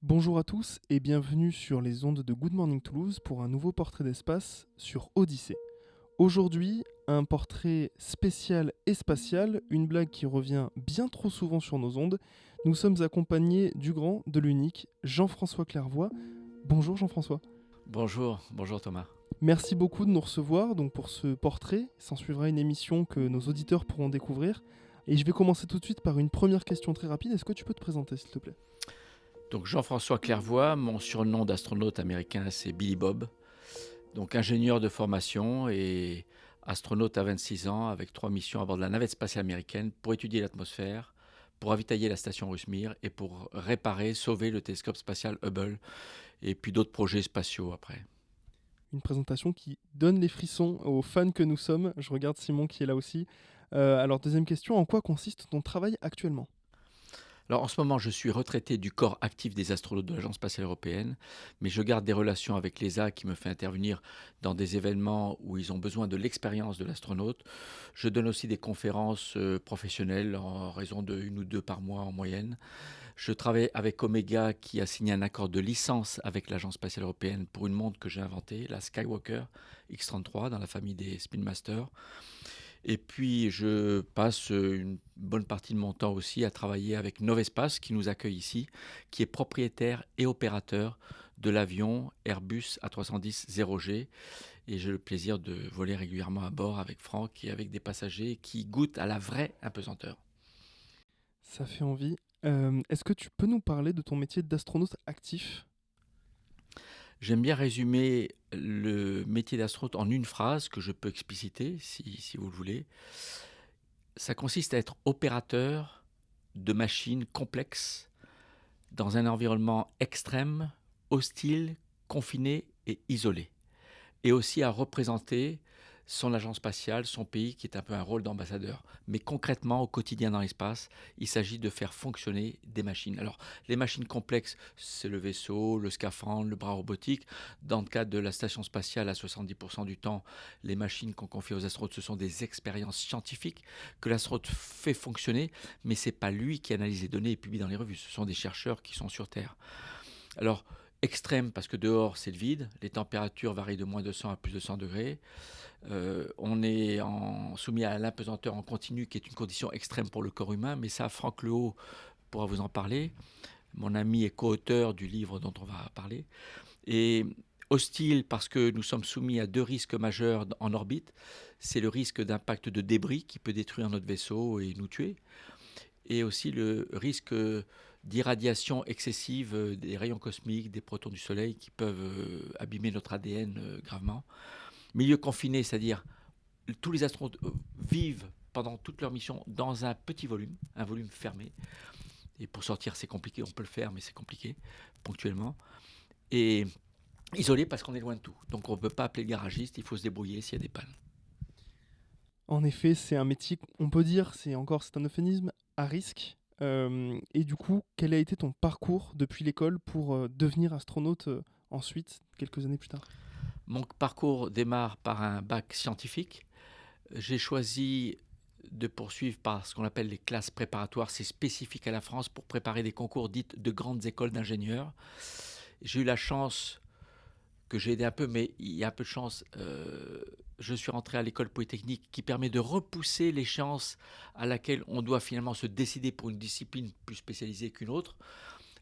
Bonjour à tous et bienvenue sur les ondes de Good Morning Toulouse pour un nouveau portrait d'espace sur Odyssée. Aujourd'hui, un portrait spécial et spatial, une blague qui revient bien trop souvent sur nos ondes. Nous sommes accompagnés du grand, de l'unique, Jean-François Clairvoy. Bonjour Jean-François. Bonjour Thomas. Merci beaucoup de nous recevoir donc pour ce portrait. S'en suivra une émission que nos auditeurs pourront découvrir. Et je vais commencer tout de suite par une première question très rapide. Est-ce que tu peux te présenter s'il te plaît? Donc Jean-François Clairvoy, mon surnom d'astronaute américain c'est Billy Bob. Donc ingénieur de formation et astronaute à 26 ans avec 3 missions à bord de la navette spatiale américaine pour étudier l'atmosphère, pour ravitailler la station russe Mir et pour réparer, sauver le télescope spatial Hubble et puis d'autres projets spatiaux après. Une présentation qui donne les frissons aux fans que nous sommes. Je regarde Simon qui est là aussi. Alors deuxième question, en quoi consiste ton travail actuellement? Alors en ce moment, je suis retraité du corps actif des astronautes de l'Agence spatiale européenne, mais je garde des relations avec l'ESA qui me fait intervenir dans des événements où ils ont besoin de l'expérience de l'astronaute. Je donne aussi des conférences professionnelles en raison de une ou deux par mois en moyenne. Je travaille avec Omega qui a signé un accord de licence avec l'Agence spatiale européenne pour une montre que j'ai inventée, la Skywalker X-33 dans la famille des Spin Master. Et puis, je passe une bonne partie de mon temps aussi à travailler avec Novespace, qui nous accueille ici, qui est propriétaire et opérateur de l'avion Airbus A310 0G. Et j'ai le plaisir de voler régulièrement à bord avec Franck et avec des passagers qui goûtent à la vraie apesanteur. Ça fait envie. Est-ce que tu peux nous parler de ton métier d'astronaute actif? J'aime bien résumer le métier d'astronaute en une phrase que je peux expliciter si vous le voulez. Ça consiste à être opérateur de machines complexes dans un environnement extrême, hostile, confiné et isolé. Et aussi à représenter son agence spatiale, son pays, qui est un peu un rôle d'ambassadeur. Mais concrètement, au quotidien dans l'espace, il s'agit de faire fonctionner des machines. Alors, les machines complexes, c'est le vaisseau, le scaphandre, le bras robotique. Dans le cadre de la station spatiale, à 70% du temps, les machines qu'on confie aux astronautes, ce sont des expériences scientifiques que l'astronaute fait fonctionner, mais ce n'est pas lui qui analyse les données et publie dans les revues. Ce sont des chercheurs qui sont sur Terre. Alors, extrême parce que dehors c'est le vide, les températures varient de moins de 100 à plus de 100 degrés. On est soumis à l'apesanteur en continu qui est une condition extrême pour le corps humain, mais ça Franck Lehaut pourra vous en parler, mon ami et co-auteur du livre dont on va parler. Et hostile parce que nous sommes soumis à deux risques majeurs en orbite. C'est le risque d'impact de débris qui peut détruire notre vaisseau et nous tuer, et aussi le risque d'irradiation excessive des rayons cosmiques, des protons du Soleil qui peuvent abîmer notre ADN gravement. Milieu confiné, c'est-à-dire tous les astronautes vivent pendant toute leur mission dans un petit volume, un volume fermé. Et pour sortir, c'est compliqué, on peut le faire, mais c'est compliqué, ponctuellement. Et isolé parce qu'on est loin de tout. Donc on ne peut pas appeler le garagiste, il faut se débrouiller s'il y a des pannes. En effet, c'est un métier, on peut dire, c'est un euphémisme, à risque. Et du coup, quel a été ton parcours depuis l'école pour devenir astronaute ensuite, quelques années plus tard? Mon parcours démarre par un bac scientifique. J'ai choisi de poursuivre par ce qu'on appelle les classes préparatoires. C'est spécifique à la France pour préparer des concours dites de grandes écoles d'ingénieurs. J'ai eu la chance que j'ai aidé un peu, mais il y a un peu de chance. Je suis rentré à l'école polytechnique qui permet de repousser l'échéance à laquelle on doit finalement se décider pour une discipline plus spécialisée qu'une autre.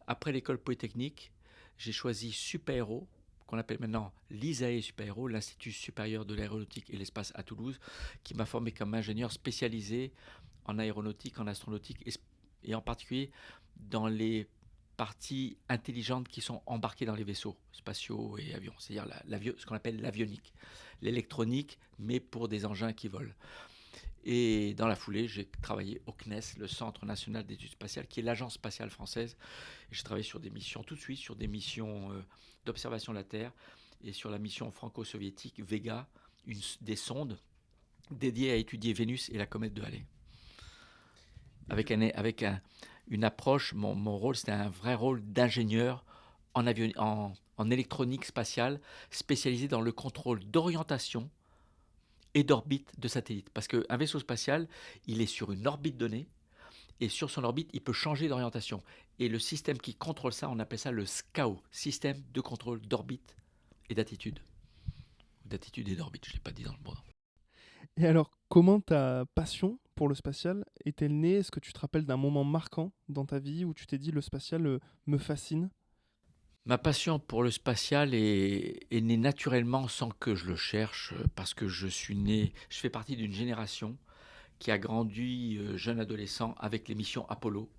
Après l'école polytechnique, j'ai choisi Super-Héros, qu'on appelle maintenant l'ISAE Super-Héros, l'Institut supérieur de l'aéronautique et l'espace à Toulouse, qui m'a formé comme ingénieur spécialisé en aéronautique, en astronautique et en particulier dans les parties intelligentes qui sont embarquées dans les vaisseaux spatiaux et avions, c'est-à-dire ce qu'on appelle l'avionique, l'électronique, mais pour des engins qui volent. Et dans la foulée, j'ai travaillé au CNES, le Centre national d'études spatiales, qui est l'agence spatiale française. Et j'ai travaillé sur des missions, tout de suite, sur des missions d'observation de la Terre et sur la mission franco-soviétique Vega, des sondes dédiées à étudier Vénus et la comète de Halley. Avec une approche, mon rôle, c'était un vrai rôle d'ingénieur en électronique spatiale, spécialisé dans le contrôle d'orientation et d'orbite de satellites. Parce qu'un vaisseau spatial, il est sur une orbite donnée et sur son orbite, il peut changer d'orientation. Et le système qui contrôle ça, on appelle ça le SCAO, système de contrôle d'orbite et d'attitude. D'attitude et d'orbite, je ne l'ai pas dit dans le mot. Et alors, comment ta passion pour le spatial est-elle née? Est-ce que tu te rappelles d'un moment marquant dans ta vie où tu t'es dit le spatial me fascine? Ma passion pour le spatial est née naturellement sans que je le cherche, parce que je fais partie d'une génération qui a grandi jeune adolescent avec les missions Apollo,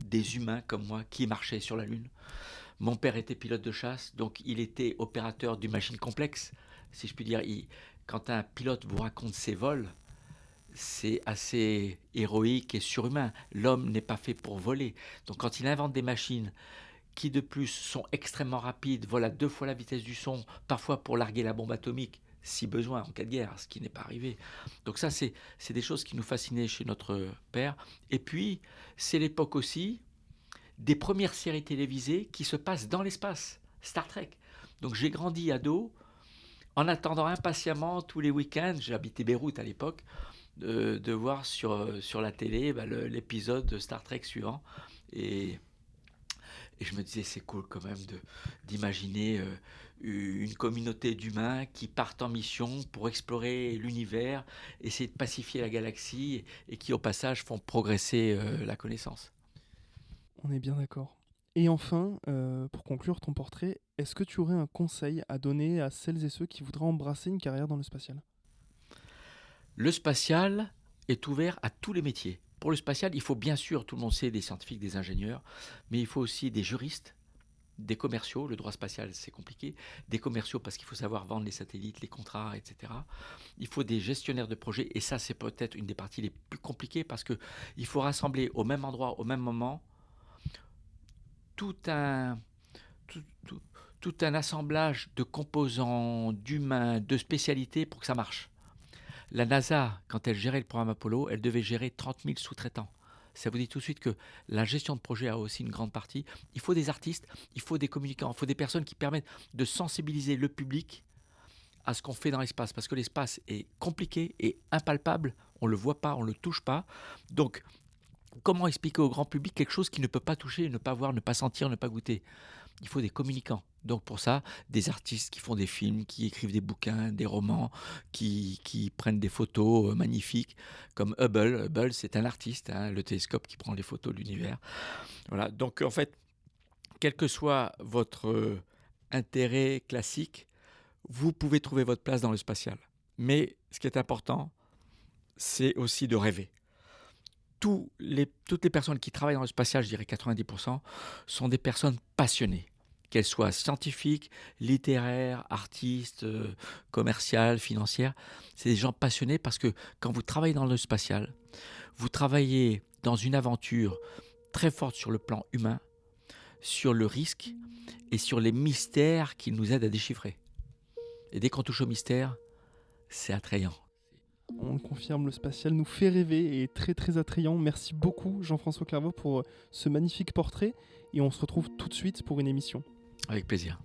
des humains comme moi qui marchaient sur la Lune. Mon père était pilote de chasse, donc il était opérateur d'une machine complexe, si je puis dire. Quand un pilote vous raconte ses vols, c'est assez héroïque et surhumain. L'homme n'est pas fait pour voler. Donc quand il invente des machines qui de plus sont extrêmement rapides, volent à 2 fois la vitesse du son, parfois pour larguer la bombe atomique, si besoin, en cas de guerre, ce qui n'est pas arrivé. Donc ça, c'est des choses qui nous fascinaient chez notre père. Et puis, c'est l'époque aussi des premières séries télévisées qui se passent dans l'espace, Star Trek. Donc j'ai grandi ado en attendant impatiemment tous les week-ends, j'habitais Beyrouth à l'époque, de voir sur la télé l'épisode de Star Trek suivant. Et je me disais, c'est cool quand même d'imaginer une communauté d'humains qui partent en mission pour explorer l'univers, essayer de pacifier la galaxie et qui, au passage, font progresser la connaissance. On est bien d'accord. Et enfin, pour conclure ton portrait, est-ce que tu aurais un conseil à donner à celles et ceux qui voudraient embrasser une carrière dans le spatial? Le spatial est ouvert à tous les métiers. Pour le spatial, il faut bien sûr, tout le monde sait, des scientifiques, des ingénieurs, mais il faut aussi des juristes, des commerciaux. Le droit spatial, c'est compliqué. Des commerciaux parce qu'il faut savoir vendre les satellites, les contrats, etc. Il faut des gestionnaires de projets, et ça, c'est peut-être une des parties les plus compliquées parce qu'il faut rassembler au même endroit, au même moment, tout un, tout, tout- tout un assemblage de composants, d'humains, de spécialités pour que ça marche. La NASA, quand elle gérait le programme Apollo, elle devait gérer 30 000 sous-traitants. Ça vous dit tout de suite que la gestion de projet a aussi une grande partie. Il faut des artistes, il faut des communicants, il faut des personnes qui permettent de sensibiliser le public à ce qu'on fait dans l'espace. Parce que l'espace est compliqué et impalpable. On ne le voit pas, on ne le touche pas. Donc, comment expliquer au grand public quelque chose qu'il ne peut pas toucher, ne pas voir, ne pas sentir, ne pas goûter? Il faut des communicants. Donc pour ça, des artistes qui font des films, qui écrivent des bouquins, des romans, qui prennent des photos magnifiques, comme Hubble. Hubble, c'est un artiste, hein, le télescope qui prend les photos de l'univers. Voilà. Donc en fait, quel que soit votre intérêt classique, vous pouvez trouver votre place dans le spatial. Mais ce qui est important, c'est aussi de rêver. Toutes les personnes qui travaillent dans le spatial, je dirais 90%, sont des personnes passionnées. Qu'elles soient scientifiques, littéraires, artistes, commerciales, financières. C'est des gens passionnés parce que quand vous travaillez dans le spatial, vous travaillez dans une aventure très forte sur le plan humain, sur le risque et sur les mystères qui nous aident à déchiffrer. Et dès qu'on touche au mystère, c'est attrayant. On le confirme, le spatial nous fait rêver et est très très attrayant. Merci beaucoup Jean-François Clairvaux pour ce magnifique portrait et on se retrouve tout de suite pour une émission. Avec plaisir.